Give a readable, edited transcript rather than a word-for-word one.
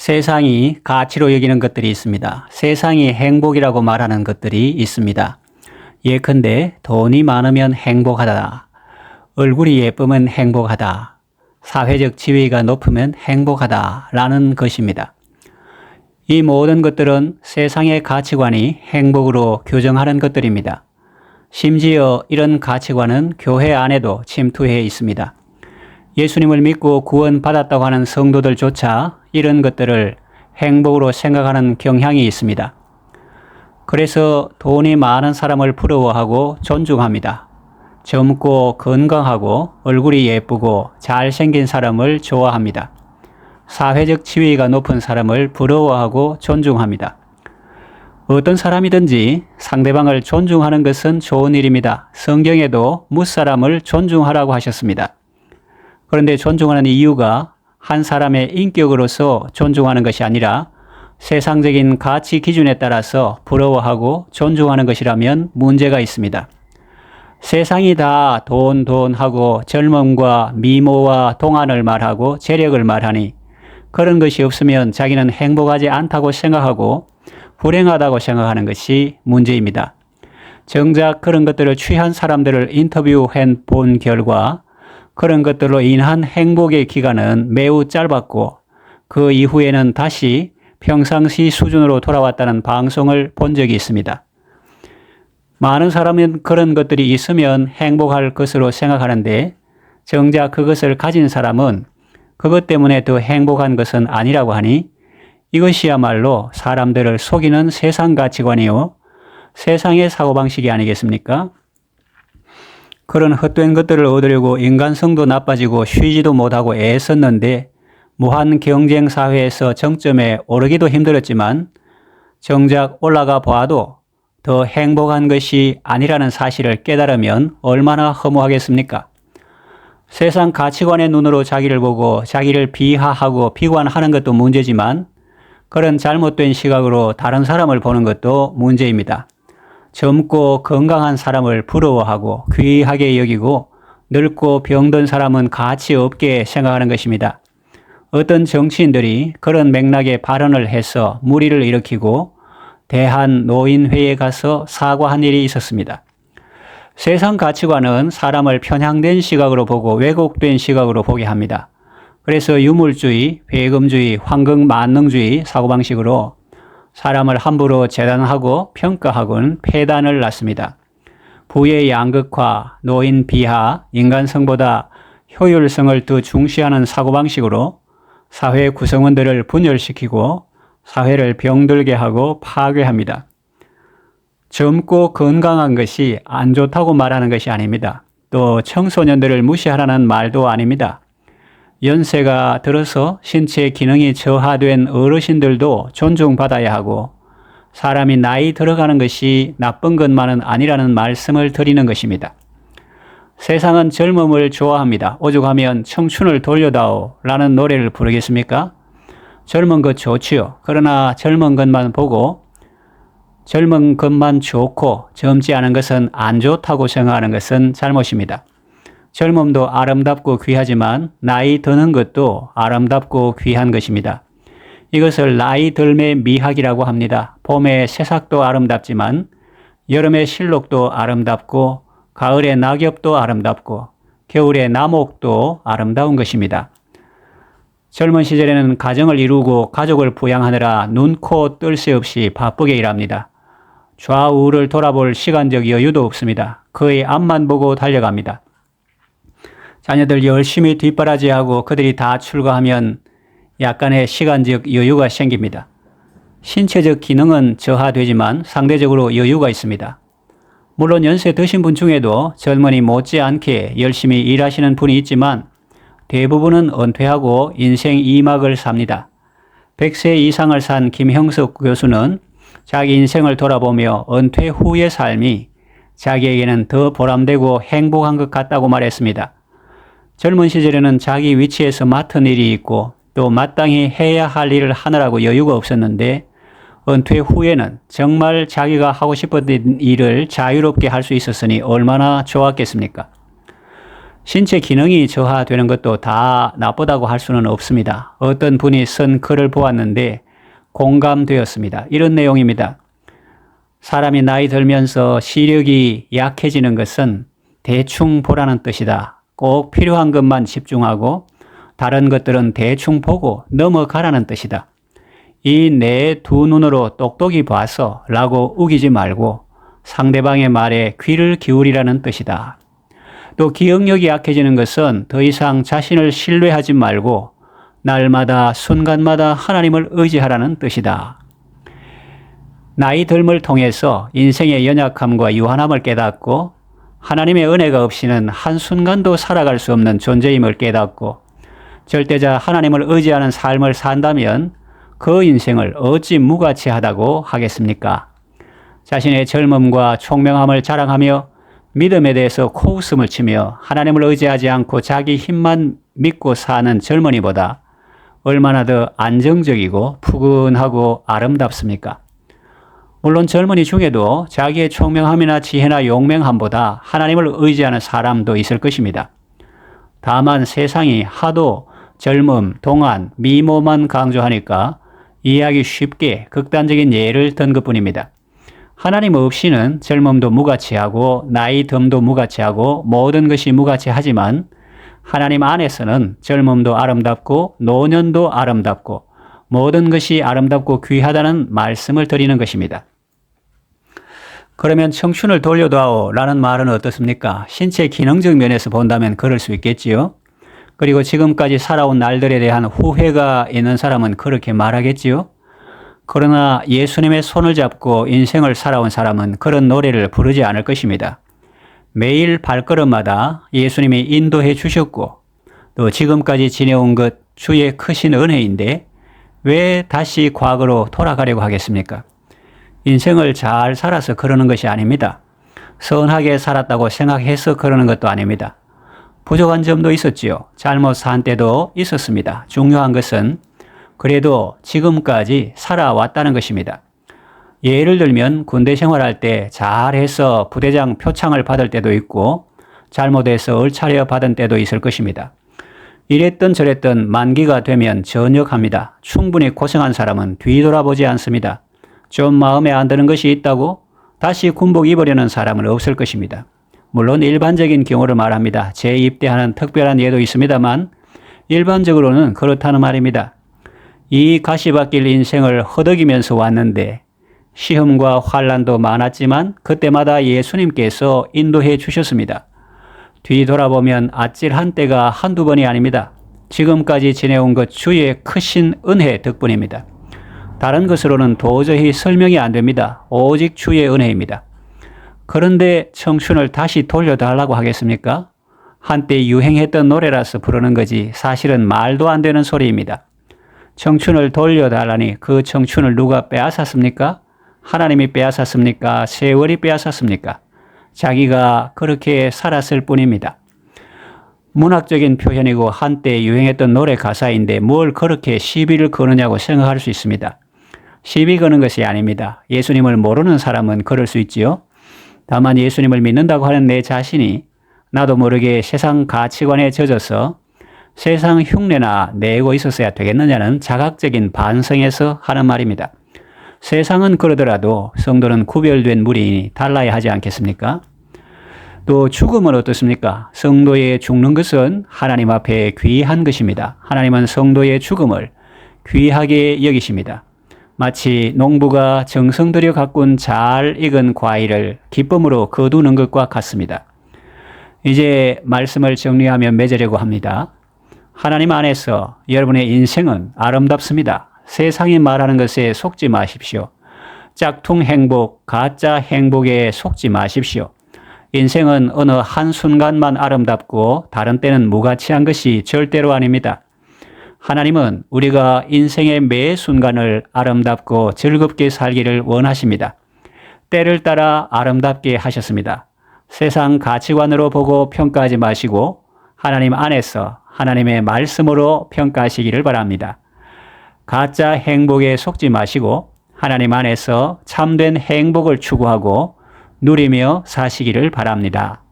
세상이 가치로 여기는 것들이 있습니다. 세상이 행복이라고 말하는 것들이 있습니다. 예컨대 돈이 많으면 행복하다. 얼굴이 예쁘면 행복하다. 사회적 지위가 높으면 행복하다. 라는 것입니다. 이 모든 것들은 세상의 가치관이 행복으로 규정하는 것들입니다. 심지어 이런 가치관은 교회 안에도 침투해 있습니다. 예수님을 믿고 구원받았다고 하는 성도들조차 이런 것들을 행복으로 생각하는 경향이 있습니다. 그래서 돈이 많은 사람을 부러워하고 존중합니다. 젊고 건강하고 얼굴이 예쁘고 잘생긴 사람을 좋아합니다. 사회적 지위가 높은 사람을 부러워하고 존중합니다. 어떤 사람이든지 상대방을 존중하는 것은 좋은 일입니다. 성경에도 무사람을 존중하라고 하셨습니다. 그런데 존중하는 이유가 한 사람의 인격으로서 존중하는 것이 아니라 세상적인 가치 기준에 따라서 부러워하고 존중하는 것이라면 문제가 있습니다. 세상이 다 돈하고 젊음과 미모와 동안을 말하고 재력을 말하니 그런 것이 없으면 자기는 행복하지 않다고 생각하고 불행하다고 생각하는 것이 문제입니다. 정작 그런 것들을 취한 사람들을 인터뷰해 본 결과 그런 것들로 인한 행복의 기간은 매우 짧았고 그 이후에는 다시 평상시 수준으로 돌아왔다는 방송을 본 적이 있습니다. 많은 사람은 그런 것들이 있으면 행복할 것으로 생각하는데 정작 그것을 가진 사람은 그것 때문에 더 행복한 것은 아니라고 하니 이것이야말로 사람들을 속이는 세상 가치관이요. 세상의 사고방식이 아니겠습니까? 그런 헛된 것들을 얻으려고 인간성도 나빠지고 쉬지도 못하고 애썼는데 무한 경쟁 사회에서 정점에 오르기도 힘들었지만 정작 올라가 봐도 더 행복한 것이 아니라는 사실을 깨달으면 얼마나 허무하겠습니까? 세상 가치관의 눈으로 자기를 보고 자기를 비하하고 비관하는 것도 문제지만 그런 잘못된 시각으로 다른 사람을 보는 것도 문제입니다. 젊고 건강한 사람을 부러워하고 귀하게 여기고 늙고 병든 사람은 가치 없게 생각하는 것입니다. 어떤 정치인들이 그런 맥락의 발언을 해서 물의를 일으키고 대한노인회에 가서 사과한 일이 있었습니다. 세상 가치관은 사람을 편향된 시각으로 보고 왜곡된 시각으로 보게 합니다. 그래서 유물주의, 회금주의, 황금만능주의 사고방식으로 사람을 함부로 재단하고 평가하고는 폐단을 낳습니다. 부의 양극화, 노인 비하, 인간성보다 효율성을 더 중시하는 사고방식으로 사회 구성원들을 분열시키고 사회를 병들게 하고 파괴합니다. 젊고 건강한 것이 안 좋다고 말하는 것이 아닙니다. 또 청소년들을 무시하라는 말도 아닙니다. 연세가 들어서 신체 기능이 저하된 어르신들도 존중받아야 하고 사람이 나이 들어가는 것이 나쁜 것만은 아니라는 말씀을 드리는 것입니다. 세상은 젊음을 좋아합니다. 오죽하면 청춘을 돌려다오 라는 노래를 부르겠습니까? 젊은 것 좋지요. 그러나 젊은 것만 보고 젊은 것만 좋고 젊지 않은 것은 안 좋다고 생각하는 것은 잘못입니다. 젊음도 아름답고 귀하지만 나이 드는 것도 아름답고 귀한 것입니다. 이것을 나이 들매 미학이라고 합니다. 봄의 새싹도 아름답지만 여름의 실록도 아름답고 가을의 낙엽도 아름답고 겨울의 나목도 아름다운 것입니다. 젊은 시절에는 가정을 이루고 가족을 부양하느라 눈, 코, 뜰 새 없이 바쁘게 일합니다. 좌우를 돌아볼 시간적 여유도 없습니다. 거의 앞만 보고 달려갑니다. 자녀들 열심히 뒷바라지하고 그들이 다 출가하면 약간의 시간적 여유가 생깁니다. 신체적 기능은 저하되지만 상대적으로 여유가 있습니다. 물론 연세 드신 분 중에도 젊은이 못지않게 열심히 일하시는 분이 있지만 대부분은 은퇴하고 인생 2막을 삽니다. 100세 이상을 산 김형석 교수는 자기 인생을 돌아보며 은퇴 후의 삶이 자기에게는 더 보람되고 행복한 것 같다고 말했습니다. 젊은 시절에는 자기 위치에서 맡은 일이 있고 또 마땅히 해야 할 일을 하느라고 여유가 없었는데 은퇴 후에는 정말 자기가 하고 싶었던 일을 자유롭게 할 수 있었으니 얼마나 좋았겠습니까? 신체 기능이 저하되는 것도 다 나쁘다고 할 수는 없습니다. 어떤 분이 쓴 글을 보았는데 공감되었습니다. 이런 내용입니다. 사람이 나이 들면서 시력이 약해지는 것은 대충 보라는 뜻이다. 꼭 필요한 것만 집중하고 다른 것들은 대충 보고 넘어가라는 뜻이다. 이 내 두 눈으로 똑똑히 봐서 라고 우기지 말고 상대방의 말에 귀를 기울이라는 뜻이다. 또 기억력이 약해지는 것은 더 이상 자신을 신뢰하지 말고 날마다 순간마다 하나님을 의지하라는 뜻이다. 나이 듦을 통해서 인생의 연약함과 유한함을 깨닫고 하나님의 은혜가 없이는 한순간도 살아갈 수 없는 존재임을 깨닫고 절대자 하나님을 의지하는 삶을 산다면 그 인생을 어찌 무가치하다고 하겠습니까? 자신의 젊음과 총명함을 자랑하며 믿음에 대해서 코웃음을 치며 하나님을 의지하지 않고 자기 힘만 믿고 사는 젊은이보다 얼마나 더 안정적이고 푸근하고 아름답습니까? 물론 젊은이 중에도 자기의 총명함이나 지혜나 용맹함보다 하나님을 의지하는 사람도 있을 것입니다. 다만 세상이 하도 젊음, 동안, 미모만 강조하니까 이해하기 쉽게 극단적인 예를 든 것뿐입니다. 하나님 없이는 젊음도 무가치하고 나이 듦도 무가치하고 모든 것이 무가치하지만 하나님 안에서는 젊음도 아름답고 노년도 아름답고 모든 것이 아름답고 귀하다는 말씀을 드리는 것입니다. 그러면 청춘을 돌려다오 라는 말은 어떻습니까? 신체 기능적 면에서 본다면 그럴 수 있겠지요. 그리고 지금까지 살아온 날들에 대한 후회가 있는 사람은 그렇게 말하겠지요. 그러나 예수님의 손을 잡고 인생을 살아온 사람은 그런 노래를 부르지 않을 것입니다. 매일 발걸음마다 예수님이 인도해 주셨고 또 지금까지 지내온 것 주의 크신 은혜인데 왜 다시 과거로 돌아가려고 하겠습니까? 인생을 잘 살아서 그러는 것이 아닙니다. 선하게 살았다고 생각해서 그러는 것도 아닙니다. 부족한 점도 있었지요. 잘못 산 때도 있었습니다. 중요한 것은 그래도 지금까지 살아왔다는 것입니다. 예를 들면 군대 생활할 때 잘해서 부대장 표창을 받을 때도 있고 잘못해서 얼차려 받은 때도 있을 것입니다. 이랬던 저랬던 만기가 되면 전역합니다. 충분히 고생한 사람은 뒤돌아보지 않습니다. 좀 마음에 안 드는 것이 있다고 다시 군복 입으려는 사람은 없을 것입니다. 물론 일반적인 경우를 말합니다. 재입대하는 특별한 예도 있습니다만 일반적으로는 그렇다는 말입니다. 이 가시밭길 인생을 허덕이면서 왔는데 시험과 환난도 많았지만 그때마다 예수님께서 인도해 주셨습니다. 뒤돌아보면 아찔한 때가 한두 번이 아닙니다. 지금까지 지내온 것 주의 크신 은혜 덕분입니다. 다른 것으로는 도저히 설명이 안 됩니다. 오직 주의 은혜입니다. 그런데 청춘을 다시 돌려달라고 하겠습니까? 한때 유행했던 노래라서 부르는 거지 사실은 말도 안 되는 소리입니다. 청춘을 돌려달라니 그 청춘을 누가 빼앗았습니까? 하나님이 빼앗았습니까? 세월이 빼앗았습니까? 자기가 그렇게 살았을 뿐입니다. 문학적인 표현이고 한때 유행했던 노래 가사인데 뭘 그렇게 시비를 거느냐고 생각할 수 있습니다. 시비 거는 것이 아닙니다. 예수님을 모르는 사람은 그럴 수 있지요. 다만 예수님을 믿는다고 하는 내 자신이 나도 모르게 세상 가치관에 젖어서 세상 흉내나 내고 있었어야 되겠느냐는 자각적인 반성에서 하는 말입니다. 세상은 그러더라도 성도는 구별된 무리이니 달라야 하지 않겠습니까? 또 죽음은 어떻습니까? 성도의 죽는 것은 하나님 앞에 귀한 것입니다. 하나님은 성도의 죽음을 귀하게 여기십니다. 마치 농부가 정성 들여 가꾼 잘 익은 과일을 기쁨으로 거두는 것과 같습니다. 이제 말씀을 정리하며 맺으려고 합니다. 하나님 안에서 여러분의 인생은 아름답습니다. 세상이 말하는 것에 속지 마십시오. 짝퉁 행복, 가짜 행복에 속지 마십시오. 인생은 어느 한순간만 아름답고 다른 때는 무가치한 것이 절대로 아닙니다. 하나님은 우리가 인생의 매 순간을 아름답고 즐겁게 살기를 원하십니다. 때를 따라 아름답게 하셨습니다. 세상 가치관으로 보고 평가하지 마시고 하나님 안에서 하나님의 말씀으로 평가하시기를 바랍니다. 가짜 행복에 속지 마시고 하나님 안에서 참된 행복을 추구하고 누리며 사시기를 바랍니다.